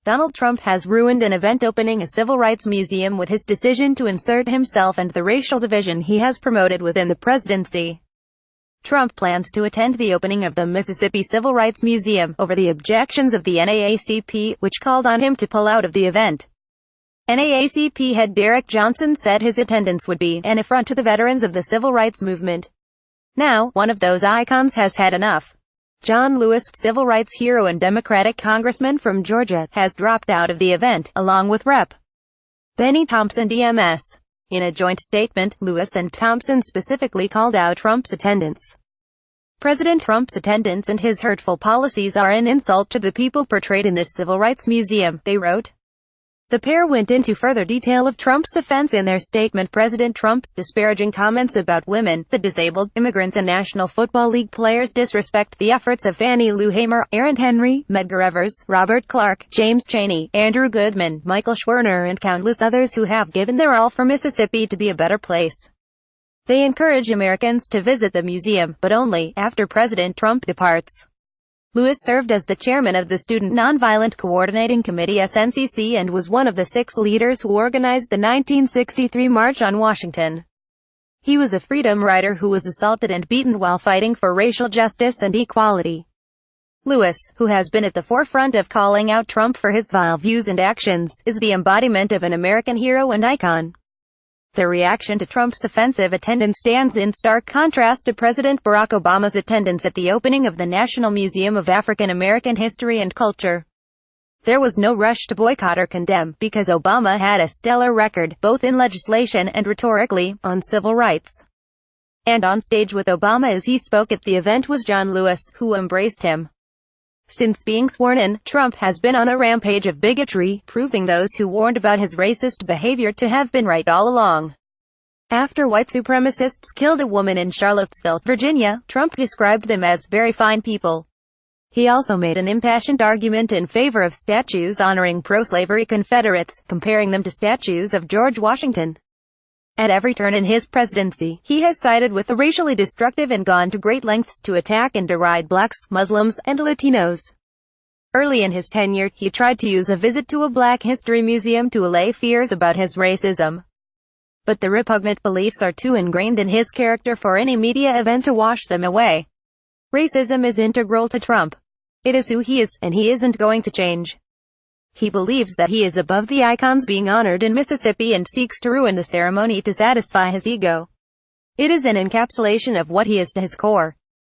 Donald Trump has ruined an event opening a civil rights museum with his decision to insert himself and the racial division he has promoted within the presidency. Trump plans to attend the opening of the Mississippi Civil Rights Museum, over the objections of the NAACP, which called on him to pull out of the event. NAACP head Derrick Johnson said his attendance would be an affront to the veterans of the civil rights movement. Now, one of those icons has had enough. John Lewis, civil rights hero and Democratic congressman from Georgia, has dropped out of the event, along with Rep. Benny Thompson DMS. In a joint statement, Lewis and Thompson specifically called out Trump's attendance. President Trump's attendance and his hurtful policies are an insult to the people portrayed in this civil rights museum, they wrote. The pair went into further detail of Trump's offense in their statement. President Trump's disparaging comments about women, the disabled, immigrants and National Football League players disrespect the efforts of Fannie Lou Hamer, Aaron Henry, Medgar Evers, Robert Clark, James Chaney, Andrew Goodman, Michael Schwerner and countless others who have given their all for Mississippi to be a better place. They encourage Americans to visit the museum, but only after President Trump departs. Lewis served as the chairman of the Student Nonviolent Coordinating Committee (SNCC) and was one of the 6 leaders who organized the 1963 March on Washington. He was a freedom rider who was assaulted and beaten while fighting for racial justice and equality. Lewis, who has been at the forefront of calling out Trump for his vile views and actions, is the embodiment of an American hero and icon. The reaction to Trump's offensive attendance stands in stark contrast to President Barack Obama's attendance at the opening of the National Museum of African American History and Culture. There was no rush to boycott or condemn, because Obama had a stellar record, both in legislation and rhetorically, on civil rights. And on stage with Obama as he spoke at the event was John Lewis, who embraced him. Since being sworn in, Trump has been on a rampage of bigotry, proving those who warned about his racist behavior to have been right all along. After white supremacists killed a woman in Charlottesville, Virginia, Trump described them as very fine people. He also made an impassioned argument in favor of statues honoring pro-slavery Confederates, comparing them to statues of George Washington. At every turn in his presidency, he has sided with the racially destructive and gone to great lengths to attack and deride blacks, Muslims, and Latinos. Early in his tenure, he tried to use a visit to a Black History museum to allay fears about his racism. But the repugnant beliefs are too ingrained in his character for any media event to wash them away. Racism is integral to Trump. It is who he is, and he isn't going to change. He believes that he is above the icons being honored in Mississippi and seeks to ruin the ceremony to satisfy his ego. It is an encapsulation of what he is to his core.